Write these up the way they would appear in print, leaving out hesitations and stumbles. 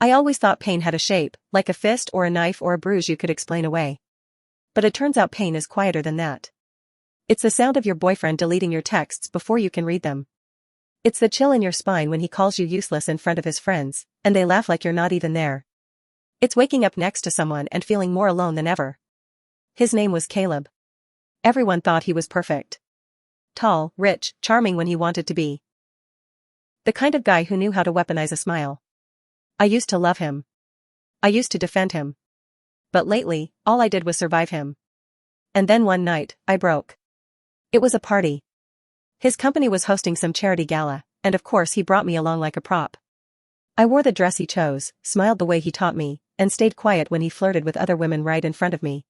I always thought pain had a shape, like a fist or a knife or a bruise you could explain away. But it turns out pain is quieter than that. It's the sound of your boyfriend deleting your texts before you can read them. It's the chill in your spine when he calls you useless in front of his friends, and they laugh like you're not even there. It's waking up next to someone and feeling more alone than ever. His name was Caleb. Everyone thought he was perfect. Tall, rich, charming when he wanted to be. The kind of guy who knew how to weaponize a smile. I used to love him. I used to defend him. But lately, all I did was survive him. And then one night, I broke. It was a party. His company was hosting some charity gala, and of course he brought me along like a prop. I wore the dress he chose, smiled the way he taught me, and stayed quiet when he flirted with other women right in front of me.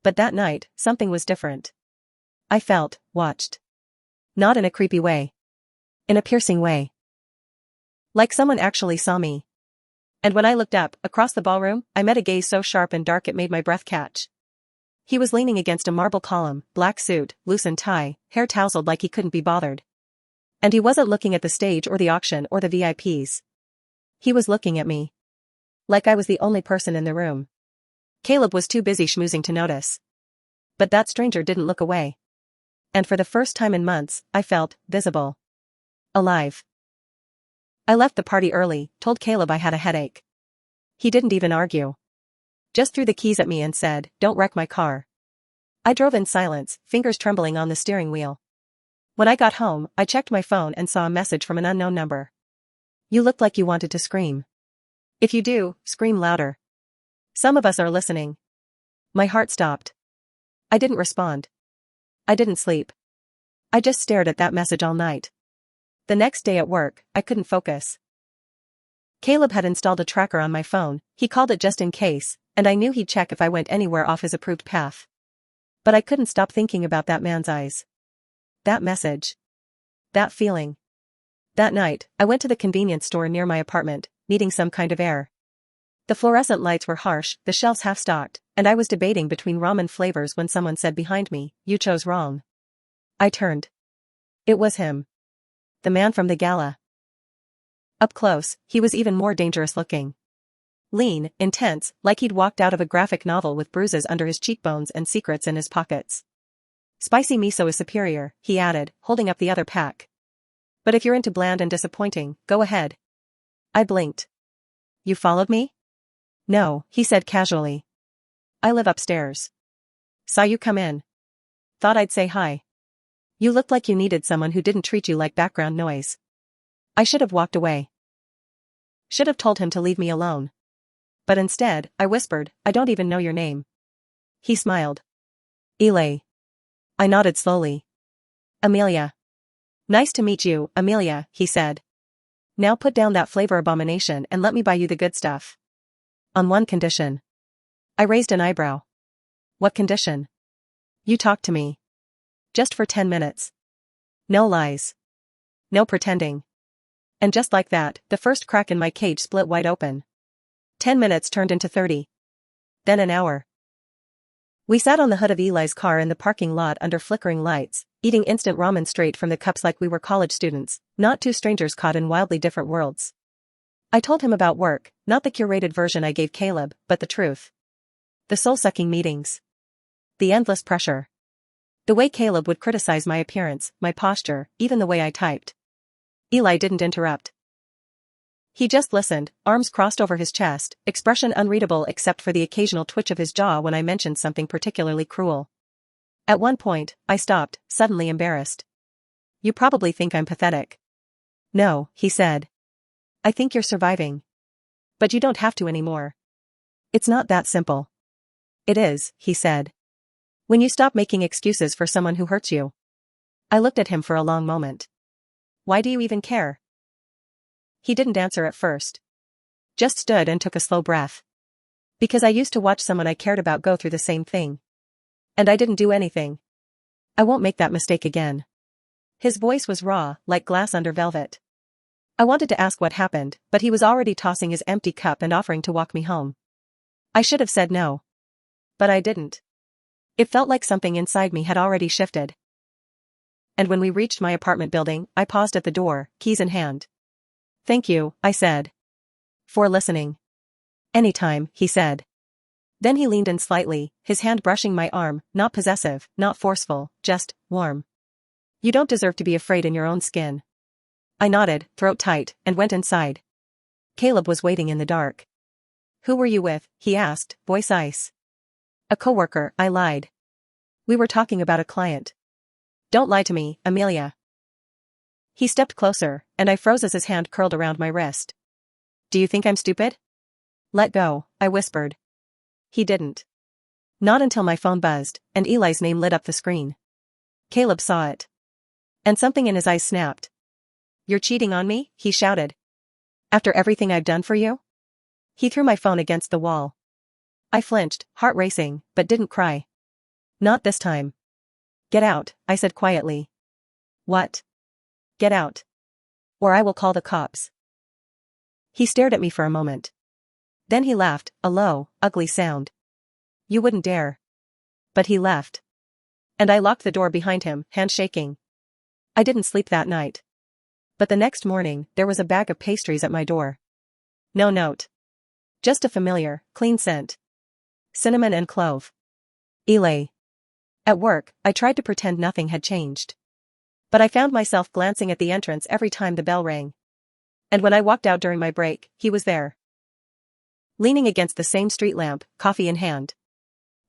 But that night, something was different. I felt watched. Not in a creepy way. In a piercing way. Like someone actually saw me. And when I looked up, across the ballroom, I met a gaze so sharp and dark it made my breath catch. He was leaning against a marble column, black suit, loosened tie, hair tousled like he couldn't be bothered. And he wasn't looking at the stage or the auction or the VIPs. He was looking at me. Like I was the only person in the room. Caleb was too busy schmoozing to notice. But that stranger didn't look away. And for the first time in months, I felt visible. Alive. I left the party early, told Caleb I had a headache. He didn't even argue. Just threw the keys at me and said, "Don't wreck my car." I drove in silence, fingers trembling on the steering wheel. When I got home, I checked my phone and saw a message from an unknown number. "You looked like you wanted to scream. If you do, scream louder. Some of us are listening." My heart stopped. I didn't respond. I didn't sleep. I just stared at that message all night. The next day at work, I couldn't focus. Caleb had installed a tracker on my phone, he called it just in case, and I knew he'd check if I went anywhere off his approved path. But I couldn't stop thinking about that man's eyes. That message. That feeling. That night, I went to the convenience store near my apartment, needing some kind of air. The fluorescent lights were harsh, the shelves half-stocked, and I was debating between ramen flavors when someone said behind me, "You chose wrong." I turned. It was him. The man from the gala. Up close, he was even more dangerous looking. Lean, intense, like he'd walked out of a graphic novel with bruises under his cheekbones and secrets in his pockets. "Spicy miso is superior," he added, holding up the other pack. "But if you're into bland and disappointing, go ahead." I blinked. "You followed me?" "No," he said casually. "I live upstairs. Saw you come in. Thought I'd say hi. You looked like you needed someone who didn't treat you like background noise." I should have walked away. Should have told him to leave me alone. But instead, I whispered, "I don't even know your name." He smiled. "Eli." I nodded slowly. "Amelia." "Nice to meet you, Amelia," he said. "Now put down that flavor abomination and let me buy you the good stuff." "On one condition." I raised an eyebrow. "What condition?" "You talk to me. Just for 10 minutes. No lies. No pretending." And just like that, the first crack in my cage split wide open. 10 minutes turned into 30. Then an hour. We sat on the hood of Eli's car in the parking lot under flickering lights, eating instant ramen straight from the cups like we were college students, not two strangers caught in wildly different worlds. I told him about work, not the curated version I gave Caleb, but the truth. The soul-sucking meetings. The endless pressure. The way Caleb would criticize my appearance, my posture, even the way I typed. Eli didn't interrupt. He just listened, arms crossed over his chest, expression unreadable except for the occasional twitch of his jaw when I mentioned something particularly cruel. At one point, I stopped, suddenly embarrassed. "You probably think I'm pathetic." "No," he said. "I think you're surviving. But you don't have to anymore. It's not that simple." "It is," he said. "When you stop making excuses for someone who hurts you." I looked at him for a long moment. "Why do you even care?" He didn't answer at first. Just stood and took a slow breath. "Because I used to watch someone I cared about go through the same thing. And I didn't do anything. I won't make that mistake again." His voice was raw, like glass under velvet. I wanted to ask what happened, but he was already tossing his empty cup and offering to walk me home. I should have said no. But I didn't. It felt like something inside me had already shifted. And when we reached my apartment building, I paused at the door, keys in hand. "Thank you," I said. For listening. Anytime, he said. Then he leaned in slightly, his hand brushing my arm, not possessive, not forceful, just warm. You don't deserve to be afraid in your own skin. I nodded, throat tight, and went inside. Caleb was waiting in the dark. Who were you with? He asked, voice ice. A coworker, I lied. We were talking about a client. Don't lie to me, Amelia. He stepped closer, and I froze as his hand curled around my wrist. Do you think I'm stupid? Let go, I whispered. He didn't. Not until my phone buzzed, and Eli's name lit up the screen. Caleb saw it. And something in his eyes snapped. You're cheating on me? He shouted. After everything I've done for you? He threw my phone against the wall. I flinched, heart racing, but didn't cry. Not this time. Get out, I said quietly. What? Get out. Or I will call the cops. He stared at me for a moment. Then he laughed, a low, ugly sound. You wouldn't dare. But he left. And I locked the door behind him, hand shaking. I didn't sleep that night. But the next morning, there was a bag of pastries at my door. No note. Just a familiar, clean scent. Cinnamon and clove. Eli. At work, I tried to pretend nothing had changed. But I found myself glancing at the entrance every time the bell rang. And when I walked out during my break, he was there. Leaning against the same street lamp, coffee in hand.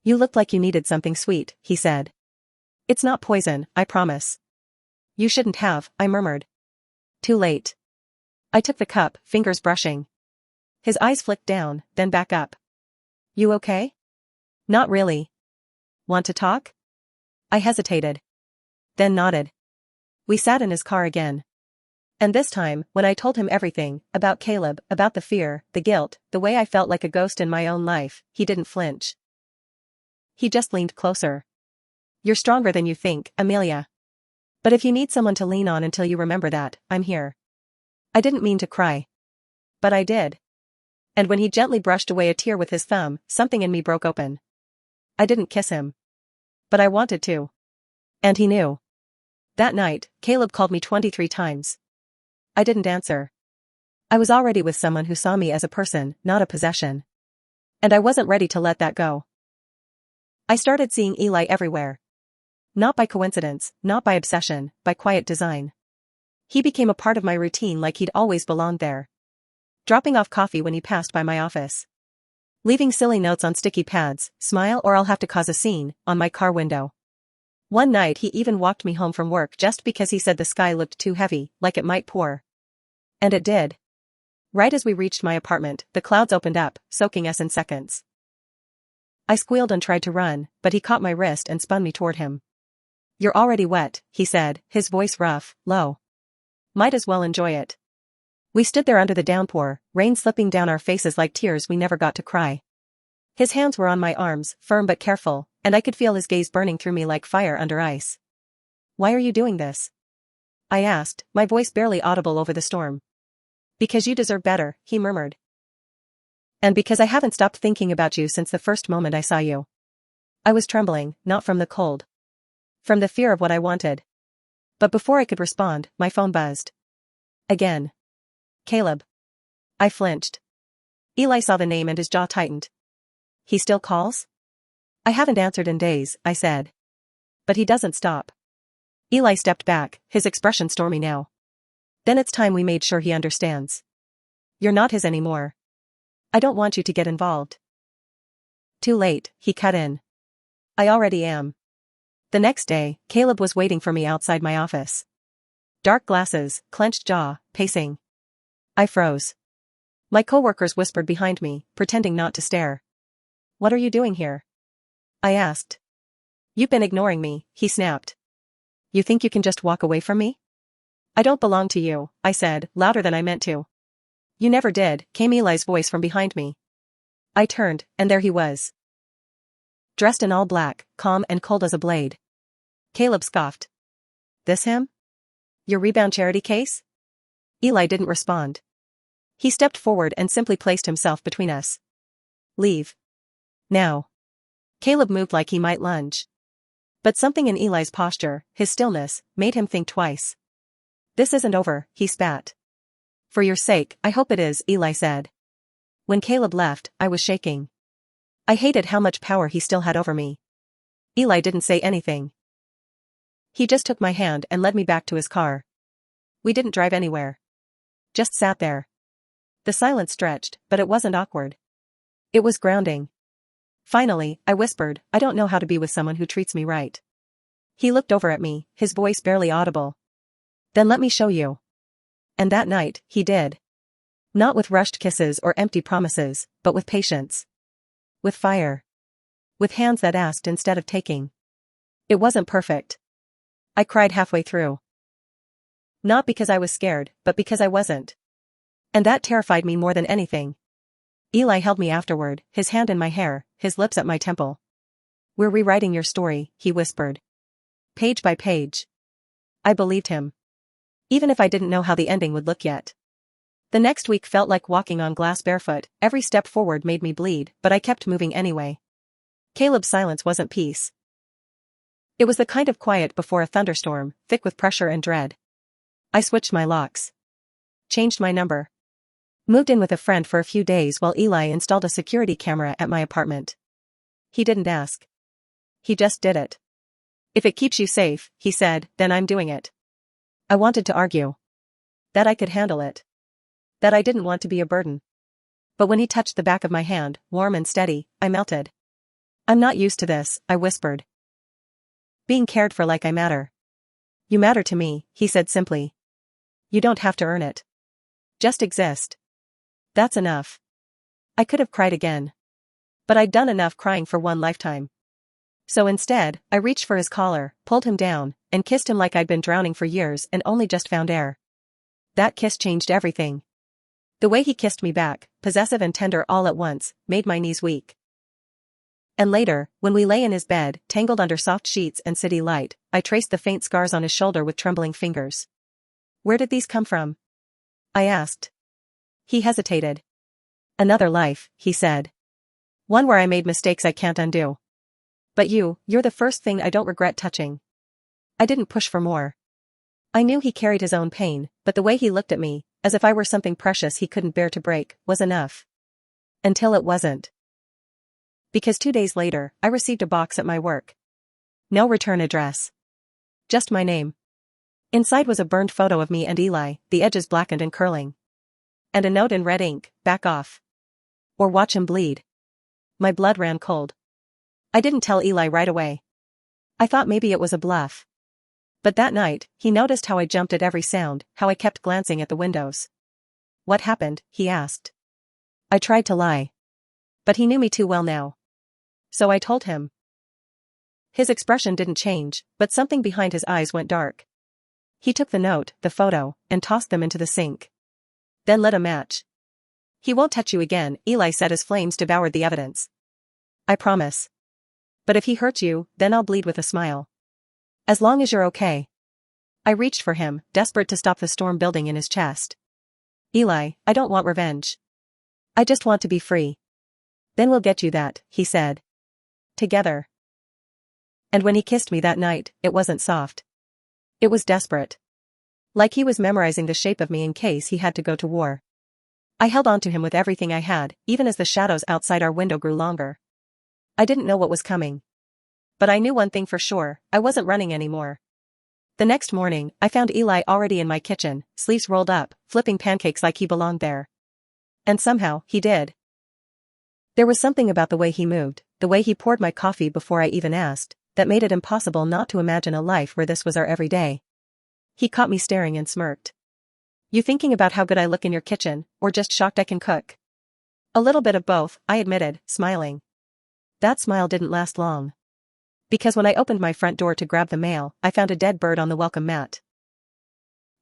You looked like you needed something sweet, he said. It's not poison, I promise. You shouldn't have, I murmured. Too late. I took the cup, fingers brushing. His eyes flicked down, then back up. You okay? Not really. Want to talk? I hesitated. Then nodded. We sat in his car again. And this time, when I told him everything, about Caleb, about the fear, the guilt, the way I felt like a ghost in my own life, he didn't flinch. He just leaned closer. You're stronger than you think, Amelia. But if you need someone to lean on until you remember that, I'm here. I didn't mean to cry. But I did. And when he gently brushed away a tear with his thumb, something in me broke open. I didn't kiss him. But I wanted to. And he knew. That night, Caleb called me 23 times. I didn't answer. I was already with someone who saw me as a person, not a possession. And I wasn't ready to let that go. I started seeing Eli everywhere. Not by coincidence, not by obsession, by quiet design. He became a part of my routine like he'd always belonged there. Dropping off coffee when he passed by my office. Leaving silly notes on sticky pads, smile or I'll have to cause a scene, on my car window. One night he even walked me home from work just because he said the sky looked too heavy, like it might pour. And it did. Right as we reached my apartment, the clouds opened up, soaking us in seconds. I squealed and tried to run, but he caught my wrist and spun me toward him. You're already wet, he said, his voice rough, low. Might as well enjoy it. We stood there under the downpour, rain slipping down our faces like tears we never got to cry. His hands were on my arms, firm but careful, and I could feel his gaze burning through me like fire under ice. Why are you doing this? I asked, my voice barely audible over the storm. Because you deserve better, he murmured. And because I haven't stopped thinking about you since the first moment I saw you. I was trembling, not from the cold. From the fear of what I wanted. But before I could respond, my phone buzzed. Again. Caleb. I flinched. Eli saw the name and his jaw tightened. He still calls? I haven't answered in days, I said. But he doesn't stop. Eli stepped back, his expression stormy now. Then it's time we made sure he understands. You're not his anymore. I don't want you to get involved. Too late, he cut in. I already am. The next day, Caleb was waiting for me outside my office. Dark glasses, clenched jaw, pacing. I froze. My coworkers whispered behind me, pretending not to stare. What are you doing here? I asked. You've been ignoring me, he snapped. You think you can just walk away from me? I don't belong to you, I said, louder than I meant to. You never did, came Eli's voice from behind me. I turned, and there he was. Dressed in all black, calm and cold as a blade. Caleb scoffed. This him? Your rebound charity case? Eli didn't respond. He stepped forward and simply placed himself between us. Leave. Now. Caleb moved like he might lunge. But something in Eli's posture, his stillness, made him think twice. This isn't over, he spat. For your sake, I hope it is, Eli said. When Caleb left, I was shaking. I hated how much power he still had over me. Eli didn't say anything. He just took my hand and led me back to his car. We didn't drive anywhere. Just sat there. The silence stretched, but it wasn't awkward. It was grounding. Finally, I whispered, I don't know how to be with someone who treats me right. He looked over at me, his voice barely audible. Then let me show you. And that night, he did. Not with rushed kisses or empty promises, but with patience. With fire. With hands that asked instead of taking. It wasn't perfect. I cried halfway through. Not because I was scared, but because I wasn't. And that terrified me more than anything. Eli held me afterward, his hand in my hair, his lips at my temple. We're rewriting your story, he whispered. Page by page. I believed him. Even if I didn't know how the ending would look yet. The next week felt like walking on glass barefoot, every step forward made me bleed, but I kept moving anyway. Caleb's silence wasn't peace. It was the kind of quiet before a thunderstorm, thick with pressure and dread. I switched my locks. Changed my number. Moved in with a friend for a few days while Eli installed a security camera at my apartment. He didn't ask. He just did it. If it keeps you safe, he said, then I'm doing it. I wanted to argue. That I could handle it. That I didn't want to be a burden. But when he touched the back of my hand, warm and steady, I melted. I'm not used to this, I whispered. Being cared for like I matter. You matter to me, he said simply. You don't have to earn it. Just exist. That's enough. I could have cried again. But I'd done enough crying for one lifetime. So instead, I reached for his collar, pulled him down, and kissed him like I'd been drowning for years and only just found air. That kiss changed everything. The way he kissed me back, possessive and tender all at once, made my knees weak. And later, when we lay in his bed, tangled under soft sheets and city light, I traced the faint scars on his shoulder with trembling fingers. Where did these come from? I asked. He hesitated. Another life, he said. One where I made mistakes I can't undo. But you're the first thing I don't regret touching. I didn't push for more. I knew he carried his own pain, but the way he looked at me, as if I were something precious he couldn't bear to break, was enough. Until it wasn't. Because 2 days later, I received a box at my work. No return address. Just my name. Inside was a burned photo of me and Eli, the edges blackened and curling. And a note in red ink, back off. Or watch him bleed. My blood ran cold. I didn't tell Eli right away. I thought maybe it was a bluff. But that night, he noticed how I jumped at every sound, how I kept glancing at the windows. What happened, he asked. I tried to lie. But he knew me too well now. So I told him. His expression didn't change, but something behind his eyes went dark. He took the note, the photo, and tossed them into the sink. Then lit a match. He won't touch you again, Eli said as flames devoured the evidence. I promise. But if he hurts you, then I'll bleed with a smile. As long as you're okay. I reached for him, desperate to stop the storm building in his chest. Eli, I don't want revenge. I just want to be free. Then we'll get you that, he said. Together. And when he kissed me that night, it wasn't soft. It was desperate. Like he was memorizing the shape of me in case he had to go to war. I held on to him with everything I had, even as the shadows outside our window grew longer. I didn't know what was coming. But I knew one thing for sure, I wasn't running anymore. The next morning, I found Eli already in my kitchen, sleeves rolled up, flipping pancakes like he belonged there. And somehow, he did. There was something about the way he moved, the way he poured my coffee before I even asked, that made it impossible not to imagine a life where this was our everyday. He caught me staring and smirked. You thinking about how good I look in your kitchen, or just shocked I can cook? A little bit of both, I admitted, smiling. That smile didn't last long. Because when I opened my front door to grab the mail, I found a dead bird on the welcome mat.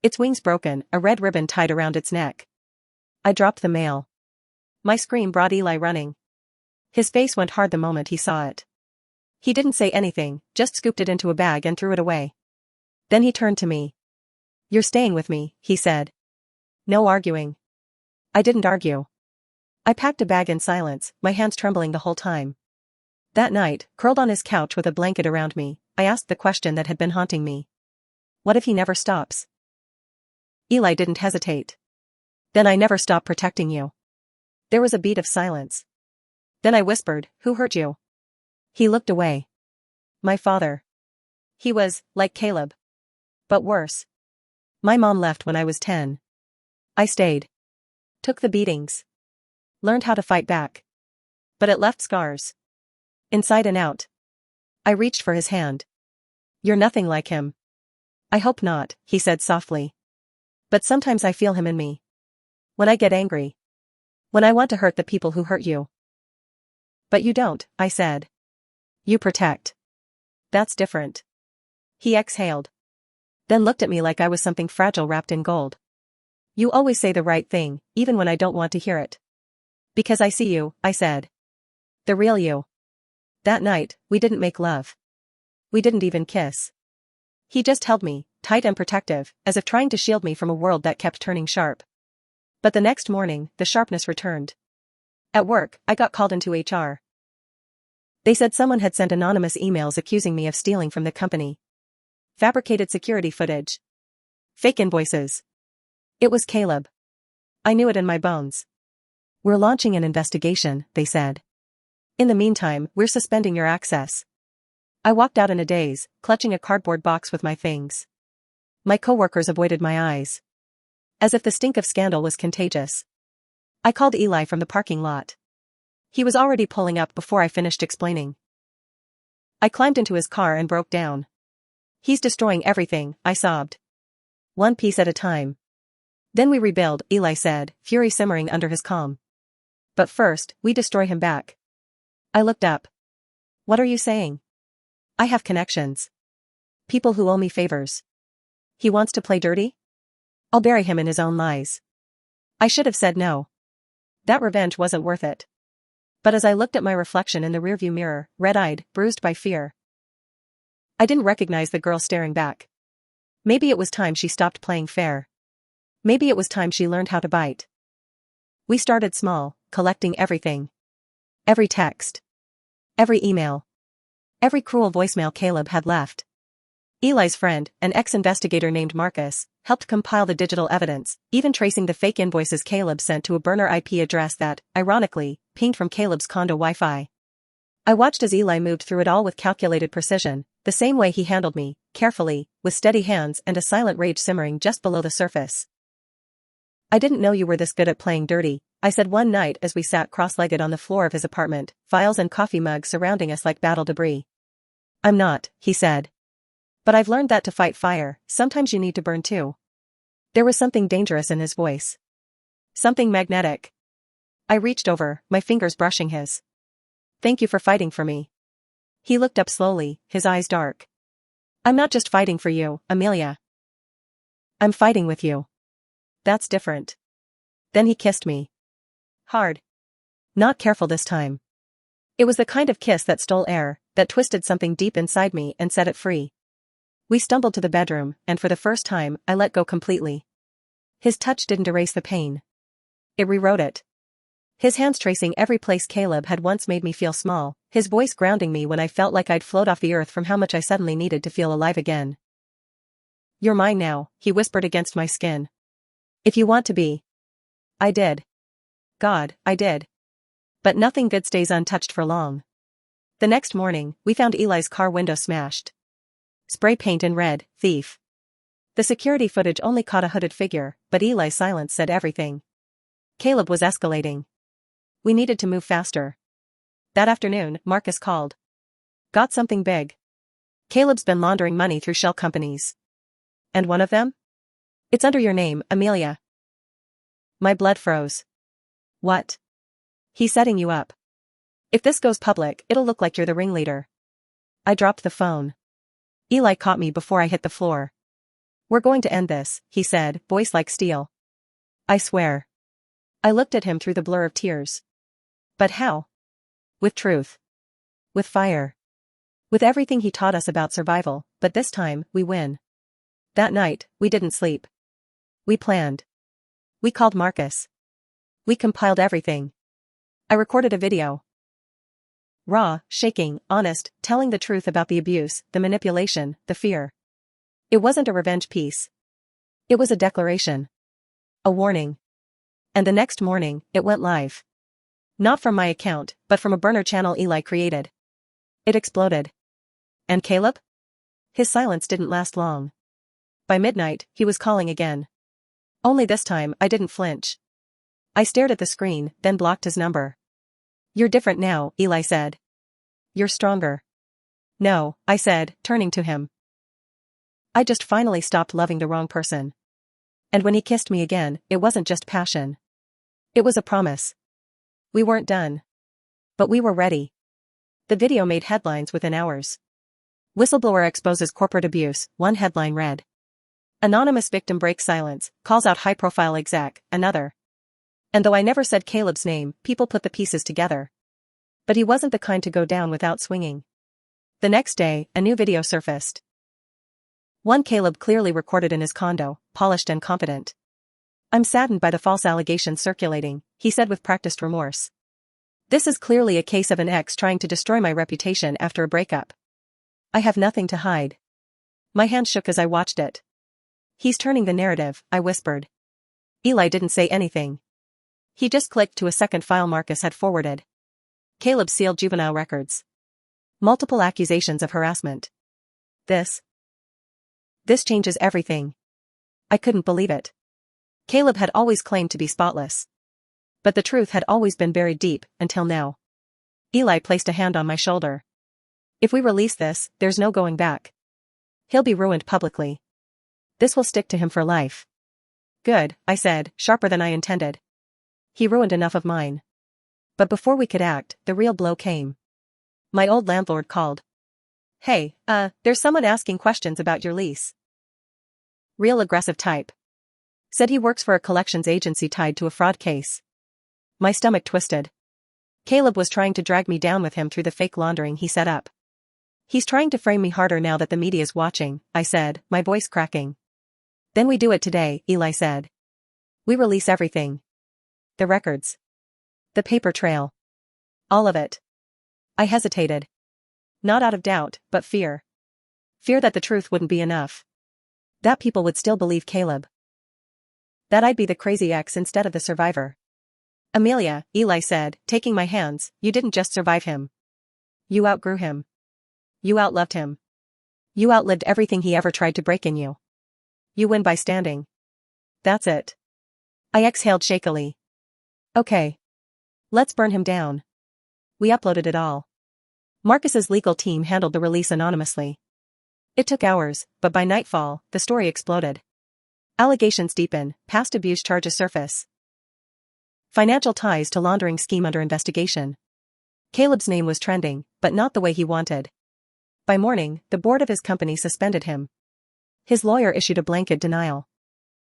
Its wings broken, a red ribbon tied around its neck. I dropped the mail. My scream brought Eli running. His face went hard the moment he saw it. He didn't say anything, just scooped it into a bag and threw it away. Then he turned to me. You're staying with me, he said. No arguing. I didn't argue. I packed a bag in silence, my hands trembling the whole time. That night, curled on his couch with a blanket around me, I asked the question that had been haunting me. What if he never stops? Eli didn't hesitate. Then I never stop protecting you. There was a beat of silence. Then I whispered, "Who hurt you?" He looked away. "My father. He was, like Caleb. But worse. My mom left when I was 10. I stayed. Took the beatings. Learned how to fight back. But it left scars. Inside and out." I reached for his hand. "You're nothing like him." "I hope not," he said softly. "But sometimes I feel him in me. When I get angry. When I want to hurt the people who hurt you." "But you don't," I said. "You protect. That's different." He exhaled. Then looked at me like I was something fragile wrapped in gold. "You always say the right thing, even when I don't want to hear it." "Because I see you," I said. "The real you." That night, we didn't make love. We didn't even kiss. He just held me, tight and protective, as if trying to shield me from a world that kept turning sharp. But the next morning, the sharpness returned. At work, I got called into HR. They said someone had sent anonymous emails accusing me of stealing from the company. Fabricated security footage. Fake invoices. It was Caleb. I knew it in my bones. "We're launching an investigation," they said. "In the meantime, we're suspending your access." I walked out in a daze, clutching a cardboard box with my things. My coworkers avoided my eyes. As if the stink of scandal was contagious. I called Eli from the parking lot. He was already pulling up before I finished explaining. I climbed into his car and broke down. "He's destroying everything," I sobbed. "One piece at a time. Then we rebuild," Eli said, fury simmering under his calm. "But first, we destroy him back." I looked up. "What are you saying?" "I have connections. People who owe me favors. He wants to play dirty? I'll bury him in his own lies." I should have said no. That revenge wasn't worth it. But as I looked at my reflection in the rearview mirror, red-eyed, bruised by fear, I didn't recognize the girl staring back. Maybe it was time she stopped playing fair. Maybe it was time she learned how to bite. We started small, collecting everything. Every text. Every email. Every cruel voicemail Caleb had left. Eli's friend, an ex-investigator named Marcus, helped compile the digital evidence, even tracing the fake invoices Caleb sent to a burner IP address that, ironically, pinged from Caleb's condo Wi-Fi. I watched as Eli moved through it all with calculated precision, the same way he handled me, carefully, with steady hands and a silent rage simmering just below the surface. "I didn't know you were this good at playing dirty," I said one night as we sat cross-legged on the floor of his apartment, files and coffee mugs surrounding us like battle debris. "I'm not," he said. "But I've learned that to fight fire, sometimes you need to burn too." There was something dangerous in his voice. Something magnetic. I reached over, my fingers brushing his. "Thank you for fighting for me." He looked up slowly, his eyes dark. "I'm not just fighting for you, Amelia. I'm fighting with you. That's different." Then he kissed me. Hard. Not careful this time. It was the kind of kiss that stole air, that twisted something deep inside me and set it free. We stumbled to the bedroom, and for the first time, I let go completely. His touch didn't erase the pain. It rewrote it. His hands tracing every place Caleb had once made me feel small, his voice grounding me when I felt like I'd float off the earth from how much I suddenly needed to feel alive again. "You're mine now," he whispered against my skin. "If you want to be." I did. God, I did. But nothing good stays untouched for long. The next morning, we found Eli's car window smashed. Spray paint in red, thief. The security footage only caught a hooded figure, but Eli's silence said everything. Caleb was escalating. We needed to move faster. That afternoon, Marcus called. "Got something big. Caleb's been laundering money through shell companies. And one of them? It's under your name, Amelia." My blood froze. "What?" "He's setting you up. If this goes public, it'll look like you're the ringleader." I dropped the phone. Eli caught me before I hit the floor. "We're going to end this," he said, voice like steel. "I swear." I looked at him through the blur of tears. "But how?" "With truth. With fire. With everything he taught us about survival, but this time, we win." That night, we didn't sleep. We planned. We called Marcus. We compiled everything. I recorded a video. Raw, shaking, honest, telling the truth about the abuse, the manipulation, the fear. It wasn't a revenge piece. It was a declaration. A warning. And the next morning, it went live. Not from my account, but from a burner channel Eli created. It exploded. And Caleb? His silence didn't last long. By midnight, he was calling again. Only this time, I didn't flinch. I stared at the screen, then blocked his number. You're different now, Eli said. You're stronger. No, I said, turning to him. I just finally stopped loving the wrong person. And when he kissed me again, it wasn't just passion. It was a promise. We weren't done. But we were ready. The video made headlines within hours. Whistleblower exposes corporate abuse, one headline read. Anonymous victim breaks silence, calls out high-profile exec, another. And though I never said Caleb's name, people put the pieces together. But he wasn't the kind to go down without swinging. The next day, a new video surfaced. One Caleb clearly recorded in his condo, polished and confident. I'm saddened by the false allegations circulating, he said with practiced remorse. This is clearly a case of an ex trying to destroy my reputation after a breakup. I have nothing to hide. My hand shook as I watched it. He's turning the narrative, I whispered. Eli didn't say anything. He just clicked to a second file Marcus had forwarded. Caleb sealed juvenile records. Multiple accusations of harassment. This changes everything. I couldn't believe it. Caleb had always claimed to be spotless. But the truth had always been buried deep, until now. Eli placed a hand on my shoulder. If we release this, there's no going back. He'll be ruined publicly. This will stick to him for life. Good, I said, sharper than I intended. He ruined enough of mine. But before we could act, the real blow came. My old landlord called. Hey, there's someone asking questions about your lease. Real aggressive type. Said he works for a collections agency tied to a fraud case. My stomach twisted. Caleb was trying to drag me down with him through the fake laundering he set up. He's trying to frame me harder now that the media's watching, I said, my voice cracking. Then we do it today, Eli said. We release everything. The records. The paper trail. All of it. I hesitated. Not out of doubt, but fear. Fear that the truth wouldn't be enough. That people would still believe Caleb. That I'd be the crazy ex instead of the survivor. Amelia, Eli said, taking my hands, you didn't just survive him. You outgrew him. You outloved him. You outlived everything he ever tried to break in you. You win by standing. That's it. I exhaled shakily. Okay. Let's burn him down. We uploaded it all. Marcus's legal team handled the release anonymously. It took hours, but by nightfall, the story exploded. Allegations deepen, past abuse charges surface. Financial ties to laundering scheme under investigation. Caleb's name was trending, but not the way he wanted. By morning, the board of his company suspended him. His lawyer issued a blanket denial.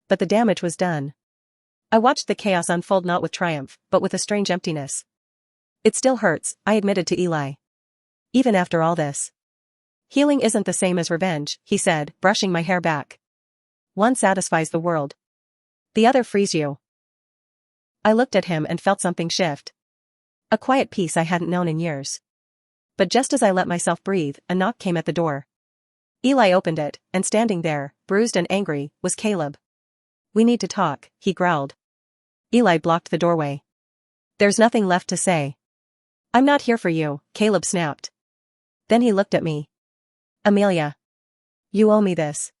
But the damage was done. I watched the chaos unfold not with triumph, but with a strange emptiness. It still hurts, I admitted to Eli. Even after all this. Healing isn't the same as revenge, he said, brushing my hair back. One satisfies the world. The other frees you. I looked at him and felt something shift. A quiet peace I hadn't known in years. But just as I let myself breathe, a knock came at the door. Eli opened it, and standing there, bruised and angry, was Caleb. We need to talk, he growled. Eli blocked the doorway. There's nothing left to say. I'm not here for you, Caleb snapped. Then he looked at me. Amelia. You owe me this.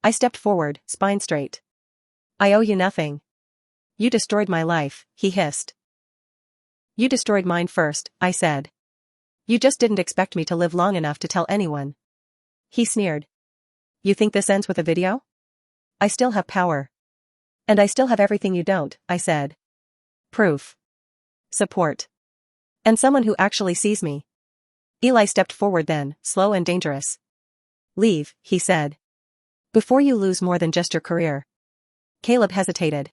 I stepped forward, spine straight. I owe you nothing. You destroyed my life, he hissed. You destroyed mine first, I said. You just didn't expect me to live long enough to tell anyone. He sneered. You think this ends with a video? I still have power. And I still have everything you don't, I said. Proof. Support. And someone who actually sees me. Eli stepped forward then, slow and dangerous. Leave, he said. Before you lose more than just your career. Caleb hesitated.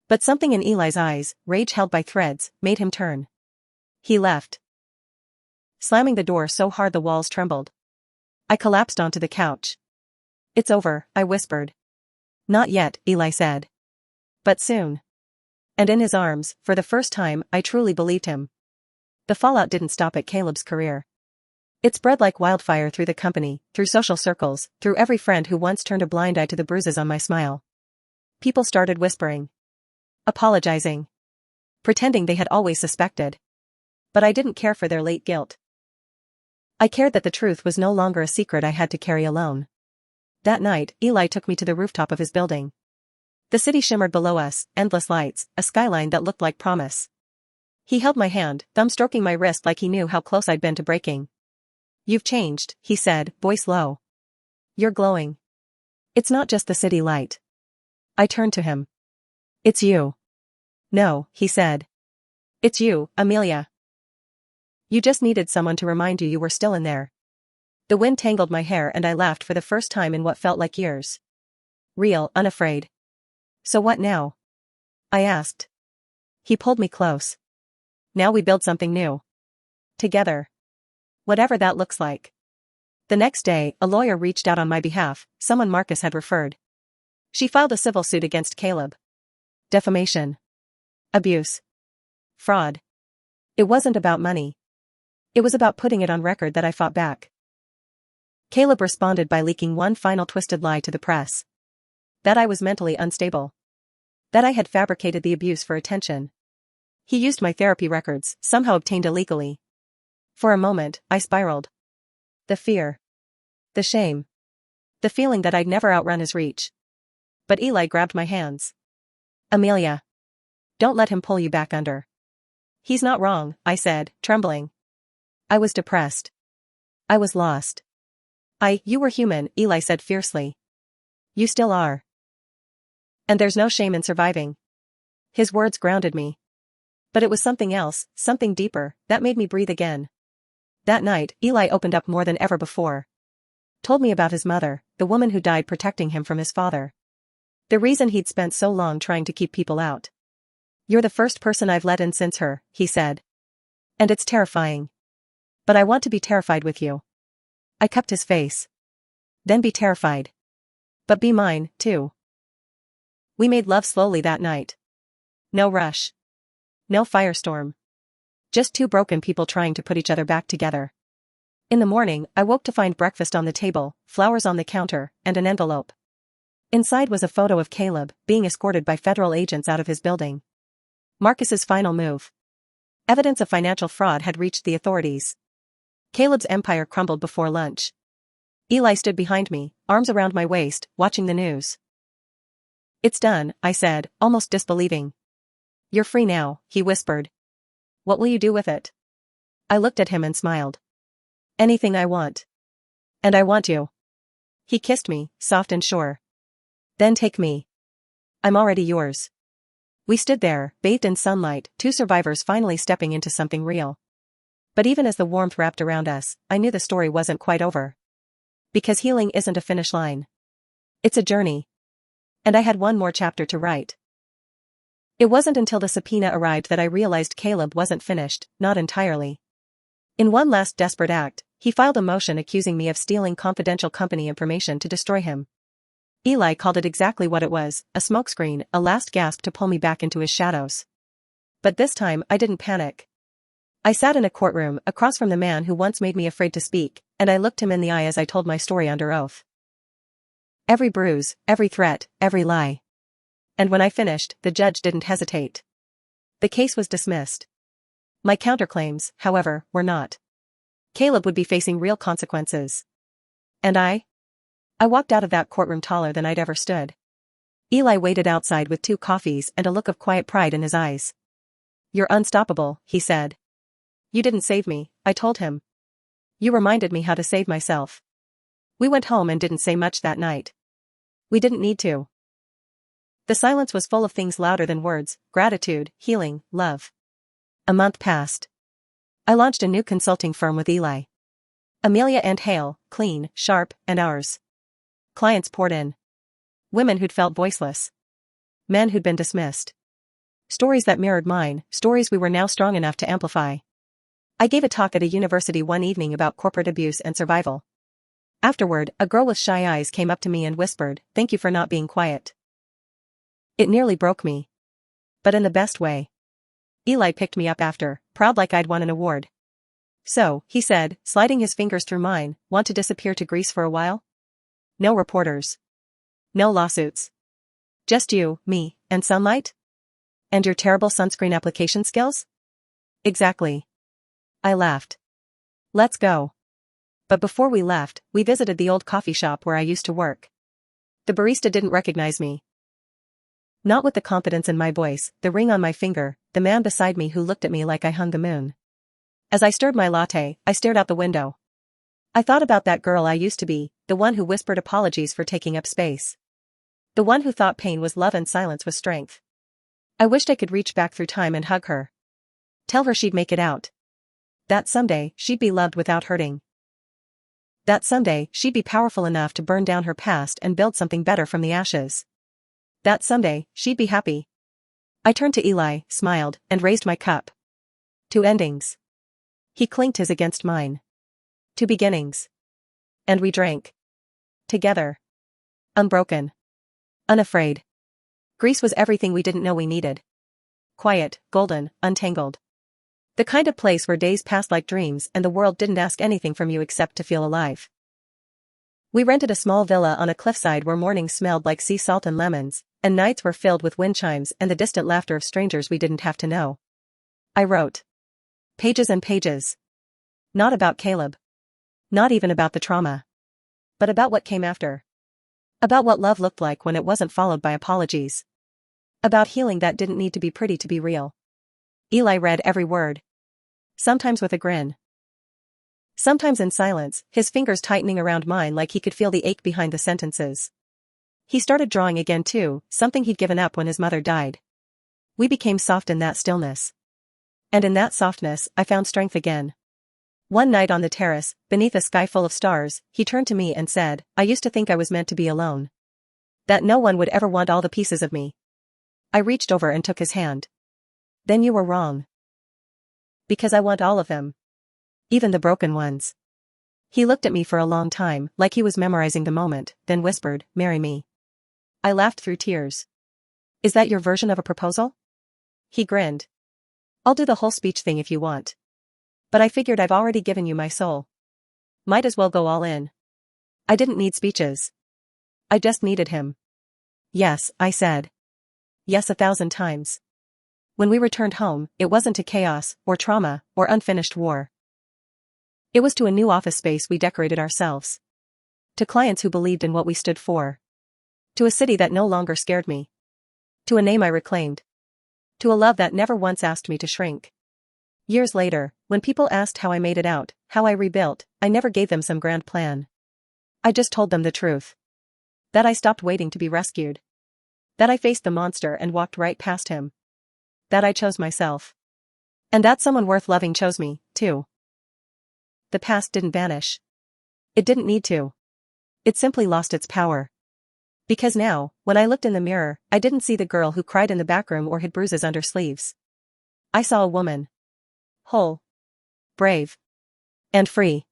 But something in Eli's eyes, rage held by threads, made him turn. He left. Slamming the door so hard the walls trembled. I collapsed onto the couch. It's over, I whispered. Not yet, Eli said. But soon. And in his arms, for the first time, I truly believed him. The fallout didn't stop at Caleb's career. It spread like wildfire through the company, through social circles, through every friend who once turned a blind eye to the bruises on my smile. People started whispering. Apologizing. pretending they had always suspected. But I didn't care for their late guilt. I cared that the truth was no longer a secret I had to carry alone. That night, Eli took me to the rooftop of his building. The city shimmered below us, endless lights, a skyline that looked like promise. He held my hand, thumb stroking my wrist like he knew how close I'd been to breaking. "You've changed," he said, voice low. "You're glowing. It's not just the city light." I turned to him. "It's you." "No," he said. "It's you, Amelia. You just needed someone to remind you were still in there." The wind tangled my hair and I laughed for the first time in what felt like years. Real, unafraid. "So what now?" I asked. He pulled me close. "Now we build something new. Together. Whatever that looks like." The next day, a lawyer reached out on my behalf, someone Marcus had referred. She filed a civil suit against Caleb. Defamation. Abuse. Fraud. It wasn't about money. It was about putting it on record that I fought back. Caleb responded by leaking one final twisted lie to the press. That I was mentally unstable. That I had fabricated the abuse for attention. He used my therapy records, somehow obtained illegally. For a moment, I spiraled. The fear. The shame. The feeling that I'd never outrun his reach. But Eli grabbed my hands. "Amelia. Don't let him pull you back under." "He's not wrong," I said, trembling. I was depressed. I was lost. You were human," Eli said fiercely. "You still are. And there's no shame in surviving." His words grounded me. But it was something else, something deeper, that made me breathe again. That night, Eli opened up more than ever before. Told me about his mother, the woman who died protecting him from his father. The reason he'd spent so long trying to keep people out. "You're the first person I've let in since her," he said. "And it's terrifying. But I want to be terrified with you." I cupped his face. "Then be terrified. But be mine, too." We made love slowly that night. No rush. No firestorm. Just two broken people trying to put each other back together. In the morning, I woke to find breakfast on the table, flowers on the counter, and an envelope. Inside was a photo of Caleb, being escorted by federal agents out of his building. Marcus's final move. Evidence of financial fraud had reached the authorities. Caleb's empire crumbled before lunch. Eli stood behind me, arms around my waist, watching the news. "It's done," I said, almost disbelieving. "You're free now," he whispered. "What will you do with it?" I looked at him and smiled. "Anything I want. And I want you." He kissed me, soft and sure. "Then take me. I'm already yours." We stood there, bathed in sunlight, two survivors finally stepping into something real. But even as the warmth wrapped around us, I knew the story wasn't quite over. Because healing isn't a finish line. It's a journey. And I had one more chapter to write. It wasn't until the subpoena arrived that I realized Caleb wasn't finished, not entirely. In one last desperate act, he filed a motion accusing me of stealing confidential company information to destroy him. Eli called it exactly what it was, a smokescreen, a last gasp to pull me back into his shadows. But this time, I didn't panic. I sat in a courtroom, across from the man who once made me afraid to speak, and I looked him in the eye as I told my story under oath. Every bruise, every threat, every lie. And when I finished, the judge didn't hesitate. The case was dismissed. My counterclaims, however, were not. Caleb would be facing real consequences. And I walked out of that courtroom taller than I'd ever stood. Eli waited outside with 2 coffees and a look of quiet pride in his eyes. "You're unstoppable," he said. "You didn't save me," I told him. "You reminded me how to save myself." We went home and didn't say much that night. We didn't need to. The silence was full of things louder than words: gratitude, healing, love. A month passed. I launched a new consulting firm with Eli. Amelia and Hale, clean, sharp, and ours. Clients poured in. Women who'd felt voiceless. Men who'd been dismissed. Stories that mirrored mine, stories we were now strong enough to amplify. I gave a talk at a university one evening about corporate abuse and survival. Afterward, a girl with shy eyes came up to me and whispered, "Thank you for not being quiet." It nearly broke me. But in the best way. Eli picked me up after, proud like I'd won an award. "So," he said, sliding his fingers through mine, "want to disappear to Greece for a while? No reporters. No lawsuits. Just you, me, and sunlight?" And your terrible sunscreen application skills? Exactly. I laughed. Let's go. But before we left, we visited the old coffee shop where I used to work. The barista didn't recognize me. Not with the confidence in my voice, the ring on my finger, the man beside me who looked at me like I hung the moon. As I stirred my latte, I stared out the window. I thought about that girl I used to be, the one who whispered apologies for taking up space. The one who thought pain was love and silence was strength. I wished I could reach back through time and hug her. Tell her she'd make it out. That someday, she'd be loved without hurting. That someday, she'd be powerful enough to burn down her past and build something better from the ashes. That someday, she'd be happy. I turned to Eli, smiled, and raised my cup. 2 endings. He clinked his against mine. 2 beginnings. And we drank. Together. Unbroken. Unafraid. Greece was everything we didn't know we needed. Quiet, golden, untangled. The kind of place where days passed like dreams and the world didn't ask anything from you except to feel alive. We rented a small villa on a cliffside where mornings smelled like sea salt and lemons, and nights were filled with wind chimes and the distant laughter of strangers we didn't have to know. I wrote. Pages and pages. Not about Caleb. Not even about the trauma. But about what came after. About what love looked like when it wasn't followed by apologies. About healing that didn't need to be pretty to be real. Eli read every word. Sometimes with a grin. Sometimes in silence, his fingers tightening around mine like he could feel the ache behind the sentences. He started drawing again too, something he'd given up when his mother died. We became soft in that stillness. And in that softness, I found strength again. One night on the terrace, beneath a sky full of stars, he turned to me and said, I used to think I was meant to be alone. That no one would ever want all the pieces of me. I reached over and took his hand. Then you were wrong. Because I want all of them. Even the broken ones. He looked at me for a long time, like he was memorizing the moment, then whispered, marry me. I laughed through tears. Is that your version of a proposal? He grinned. I'll do the whole speech thing if you want. But I figured I've already given you my soul. Might as well go all in. I didn't need speeches. I just needed him. Yes, I said. Yes 1,000 times. When we returned home, it wasn't to chaos, or trauma, or unfinished war. It was to a new office space we decorated ourselves. To clients who believed in what we stood for. To a city that no longer scared me. To a name I reclaimed. To a love that never once asked me to shrink. Years later, when people asked how I made it out, how I rebuilt, I never gave them some grand plan. I just told them the truth. That I stopped waiting to be rescued. That I faced the monster and walked right past him. That I chose myself. And that someone worth loving chose me, too. The past didn't vanish. It didn't need to. It simply lost its power. Because now, when I looked in the mirror, I didn't see the girl who cried in the back room or hid bruises under sleeves. I saw a woman. Whole. Brave. And free.